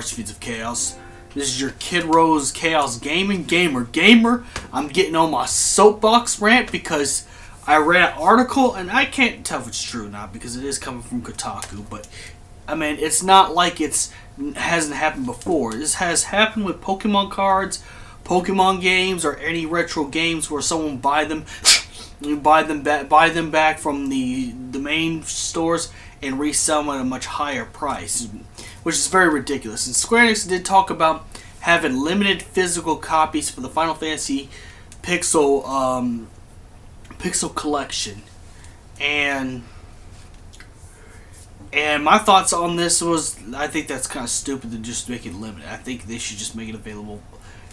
Feeds of Chaos. This is your Kid Rose Chaos Gaming Gamer. I'm getting on my soapbox rant because I read an article, and I can't tell if it's true or not because it is coming from Kotaku, but I mean, it's not like it hasn't happened before. This has happened with Pokemon cards, Pokemon games, or any retro games where someone buy them back from the main stores and resell them at a much higher price, which is very ridiculous. And Square Enix did talk about having limited physical copies for the Final Fantasy Pixel Collection, and my thoughts on this was, I think that's kind of stupid to just make it limited. I think they should just make it available,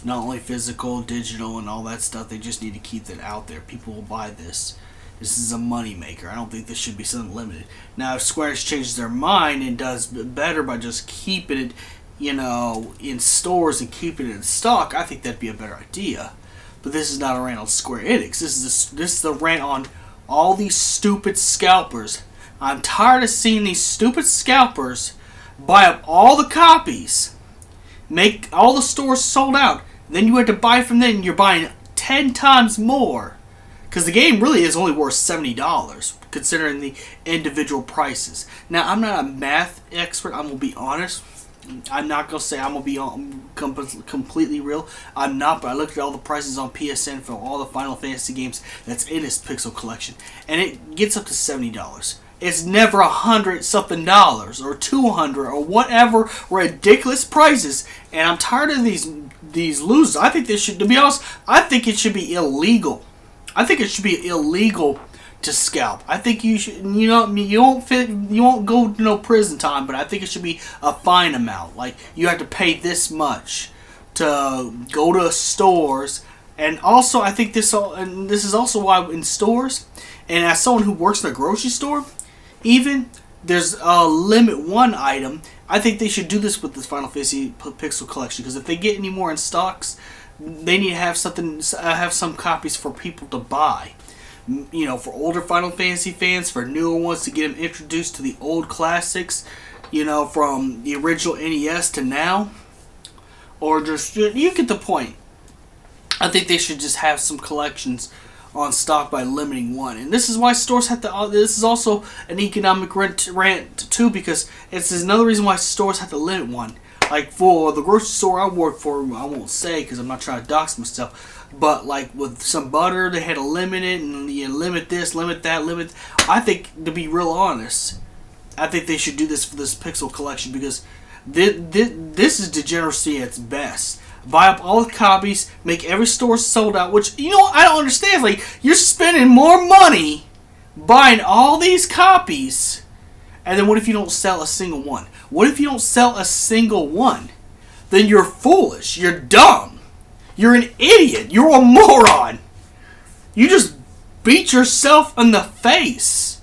not only physical, digital, and all that stuff. They just need to keep that out there. People will buy this. This is a money maker. I don't think this should be something limited. Now, if Square Enix changes their mind and does better by just keeping it, in stores and keeping it in stock, I think that'd be a better idea. But this is not a rant on Square Enix. This is the rant on all these stupid scalpers. I'm tired of seeing these stupid scalpers buy up all the copies, make all the stores sold out. Then you have to buy from them, and you're buying 10 times more. Because the game really is only worth $70, considering the individual prices. Now, I'm not a math expert. I'm going to be honest. I'm not going to say I'm going to be completely real. I'm not, but I looked at all the prices on PSN for all the Final Fantasy games that's in this Pixel Collection, and it gets up to $70. It's never $100-something or $200 or whatever ridiculous prices. And I'm tired of these losers. I think this should, to be honest, I think it should be illegal. I think it should be illegal to scalp. I think you should, you won't go to no prison time, but I think it should be a fine amount. Like, you have to pay this much to go to stores. And also, I think this is also why in stores, and as someone who works in a grocery store, even there's a limit one item. I think they should do this with this Final Fantasy Pixel Collection, because if they get any more in stocks, they need to have some copies for people to buy. For older Final Fantasy fans, for newer ones to get them introduced to the old classics, from the original NES to now. Or just, you get the point. I think they should just have some collections on stock by limiting one. And this is why stores have to, this is also an economic rant too, because it's another reason why stores have to limit one. Like, for the grocery store I work for, I won't say because I'm not trying to dox myself, but like with some butter, they had to limit it, and you limit this, limit that, limit. I think, to be real honest, I think they should do this for this Pixel Collection, because this is degeneracy at its best. Buy up all the copies, make every store sold out, which, I don't understand. Like, you're spending more money buying all these copies, and then what if you don't sell a single one? What if you don't sell a single one? Then you're foolish. You're dumb. You're an idiot. You're a moron. You just beat yourself in the face.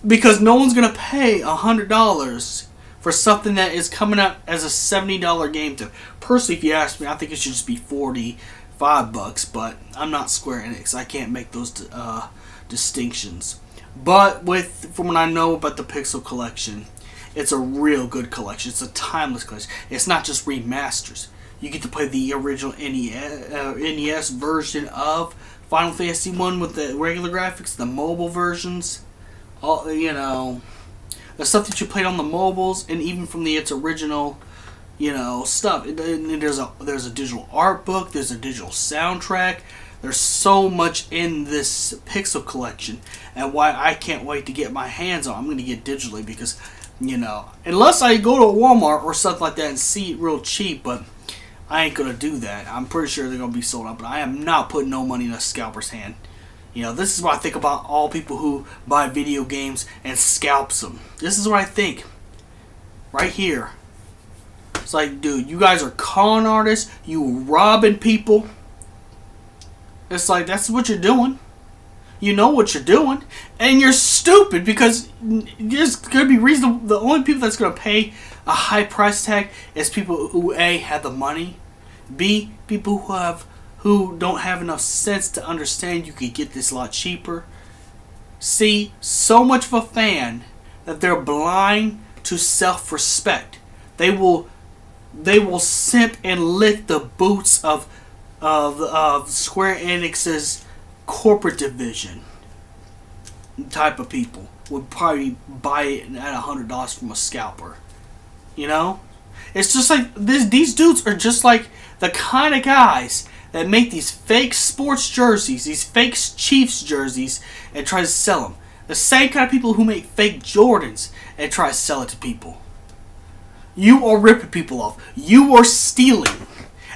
Because no one's going to pay $100 for something that is coming out as a $70 game. Personally, if you ask me, I think it should just be $45, but I'm not Square Enix. I can't make those distinctions. But from what I know about the Pixel Collection, it's a real good collection. It's a timeless collection. It's not just remasters. You get to play the original NES version of Final Fantasy 1 with the regular graphics, the mobile versions, the stuff that you played on the mobiles, and even from its original, stuff. There's a digital art book. There's a digital soundtrack. There's so much in this Pixel Collection, and why I can't wait to get my hands on. I'm going to get digitally because, unless I go to a Walmart or something like that and see it real cheap, but I ain't going to do that. I'm pretty sure they're going to be sold out, but I am not putting no money in a scalper's hand. This is what I think about all people who buy video games and scalps them. This is what I think. Right here. It's like, dude, you guys are con artists. You robbing people. It's like, that's what you're doing. You know what you're doing. And you're stupid because there's going to be reasonable. The only people that's going to pay a high price tag is people who A, have the money. B, people who don't have enough sense to understand you could get this a lot cheaper. C, so much of a fan that they're blind to self-respect. They will simp and lick the boots of Square Enix's corporate division type of people. Would probably buy it at $100 from a scalper. You know? It's just like these dudes are just like the kind of guys that make these fake sports jerseys, these fake Chiefs jerseys, and try to sell them. The same kind of people who make fake Jordans and try to sell it to people. You are ripping people off. You are stealing.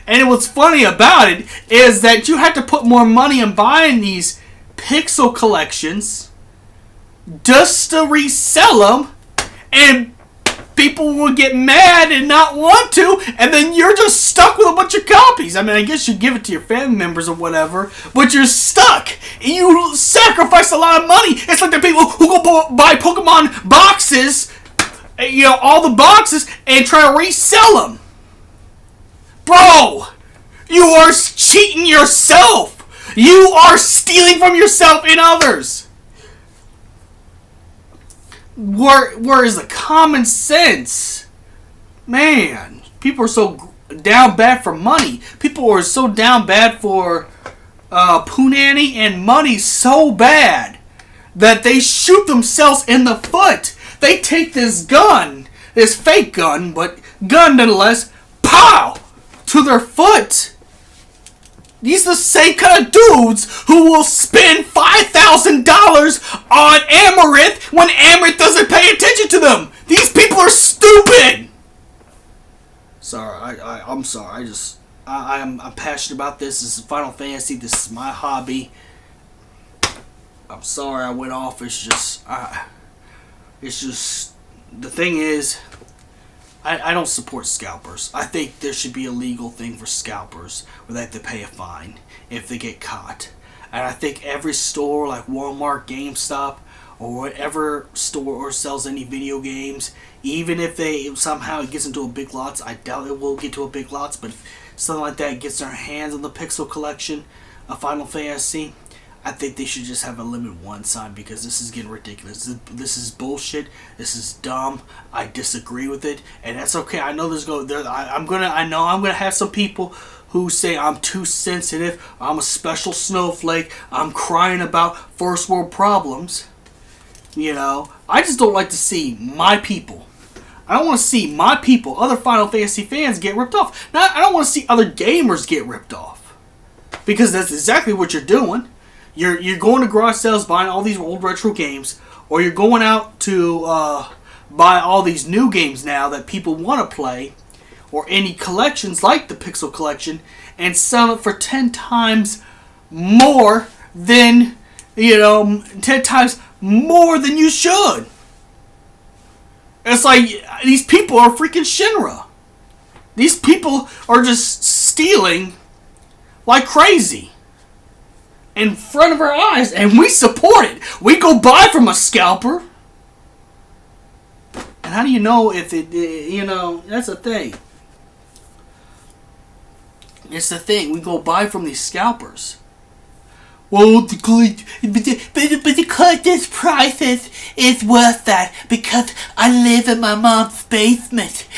And what's funny about it is that you have to put more money in buying these pixel collections just to resell them, and people will get mad and not want to, and then you're just stuck with a bunch of copies. I mean, I guess you give it to your family members or whatever, but you're stuck. You sacrifice a lot of money. It's like the people who go buy Pokemon boxes, you know, all the boxes, and try to resell them. Bro, you are cheating yourself. You are stealing from yourself and others. Where is the common sense? Man, people are so down bad for money. People are so down bad for punani and money so bad that they shoot themselves in the foot. They take this gun, this fake gun, but gun nonetheless, pow! To their foot. These are the same kind of dudes who will spend $5,000 on Amaranth when Amaranth doesn't pay attention to them. These people are stupid. Sorry, I'm sorry. I'm passionate about this. This is Final Fantasy. This is my hobby. I'm sorry I went off. It's just the thing is, I don't support scalpers. I think there should be a legal thing for scalpers where they have to pay a fine if they get caught. And I think every store like Walmart, GameStop, or whatever store sells any video games, even if they somehow it gets into a Big Lots, I doubt it will get to a Big Lots, but if something like that gets their hands on the Pixel Collection of Final Fantasy, I think they should just have a limit one sign, because this is getting ridiculous. This is bullshit. This is dumb. I disagree with it, and that's okay. I know I'm gonna have some people who say I'm too sensitive. I'm a special snowflake. I'm crying about first world problems. You know, I just don't like to see my people. I don't want to see my people, other Final Fantasy fans, get ripped off. Now, I don't want to see other gamers get ripped off, because that's exactly what you're doing. You're going to garage sales buying all these old retro games, or you're going out to buy all these new games now that people want to play, or any collections like the Pixel Collection, and sell it for 10 times more than, 10 times more than you should. It's like, these people are freaking Shinra. These people are just stealing like crazy in front of our eyes, and we support it. We go buy from a scalper. And how do you know if it, that's the thing. It's the thing. We go buy from these scalpers. Well, but the collector's price is worth that, because I live in my mom's basement.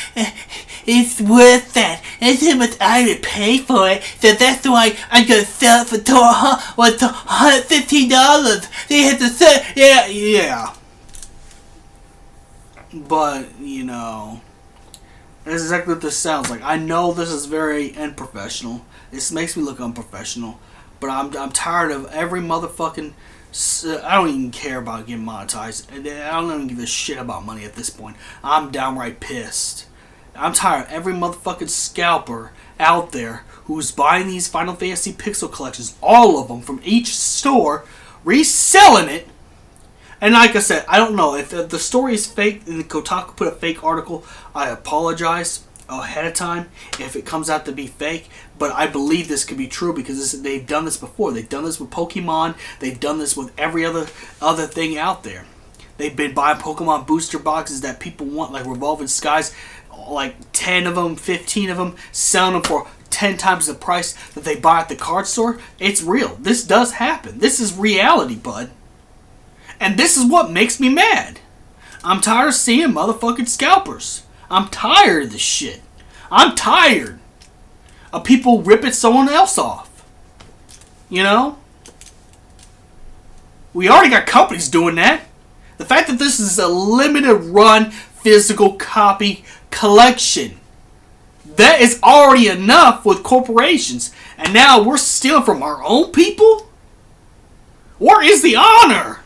It's worth that. That's how much I would pay for it. So that's why I'm gonna sell it for $115. They have to sell. Yeah. But that's exactly what this sounds like. I know this is very unprofessional. This makes me look unprofessional. But I'm tired of every motherfucking. I don't even care about getting monetized. I don't even give a shit about money at this point. I'm downright pissed. I'm tired of every motherfucking scalper out there who's buying these Final Fantasy Pixel Collections, all of them from each store, reselling it. And like I said, I don't know if the story is fake and Kotaku put a fake article. I apologize. ahead of time if it comes out to be fake, but I believe this could be true because they've done this before. They've done this with Pokemon. They've done this with every other thing out there. They've been buying Pokemon booster boxes that people want, like Revolving Skies, like 10 of them, 15 of them, selling them for 10 times the price that they buy at the card store. It's real. This does happen. This is reality, bud. And this is what makes me mad. I'm tired of seeing motherfucking scalpers. I'm tired of this shit. I'm tired of people ripping someone else off. You know? We already got companies doing that. The fact that this is a limited run physical copy collection, that is already enough with corporations. And now we're stealing from our own people? Where is the honor?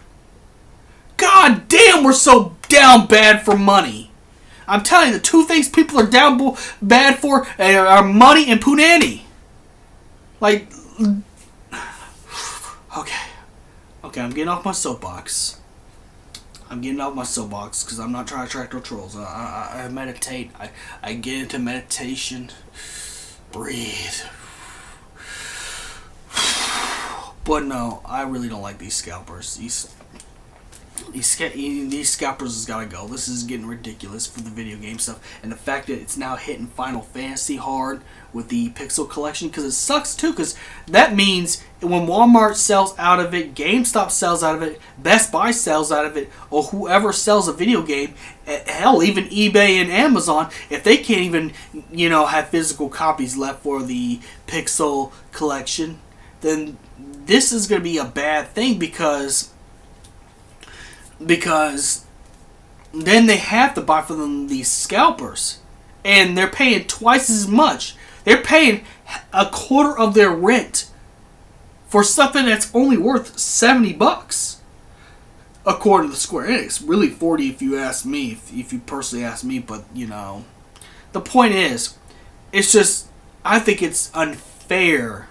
God damn, we're so down bad for money. I'm telling you, the two things people are down bad for are money and punani. Like, okay, I'm getting off my soapbox. Because I'm not trying to attract no trolls. I meditate. I get into meditation. Breathe. But no, I really don't like these scalpers. These scalpers has got to go. This is getting ridiculous for the video game stuff. And the fact that it's now hitting Final Fantasy hard with the Pixel Collection, because it sucks too, because that means when Walmart sells out of it, GameStop sells out of it, Best Buy sells out of it, or whoever sells a video game, hell, even eBay and Amazon, if they can't even, have physical copies left for the Pixel Collection, then this is going to be a bad thing, because then they have to buy for them these scalpers, and they're paying twice as much. They're paying a quarter of their rent for something that's only worth $70, according to Square Enix. Really $40 if you ask me, if you personally ask me. But the point is, it's just, I think it's unfair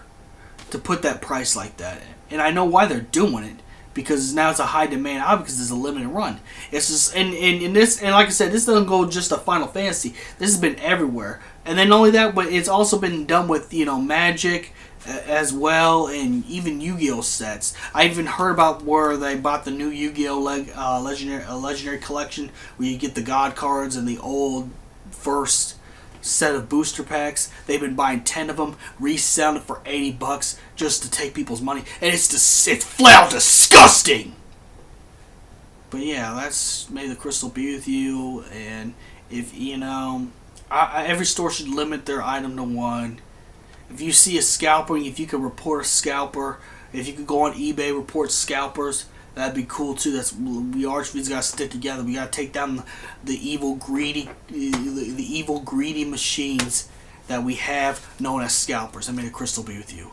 to put that price like that, and I know why they're doing it. Because now it's a high demand item because it's a limited run. It's just and this, and like I said, this doesn't go just to Final Fantasy. This has been everywhere. And then not only that, but it's also been done with Magic as well, and even Yu-Gi-Oh sets. I even heard about where they bought the new Yu-Gi-Oh legendary collection, where you get the God cards and the old first set of booster packs. They've been buying 10 of them, reselling it for $80 just to take people's money, and it's flat out disgusting. But yeah, that's, may the crystal be with you. And if every store should limit their item to one. If you see a scalper, if you could report a scalper, if you could go on eBay, report scalpers, that'd be cool too. We Archvids gotta stick together. We gotta take down the evil greedy machines that we have known as scalpers. I may the crystal be with you.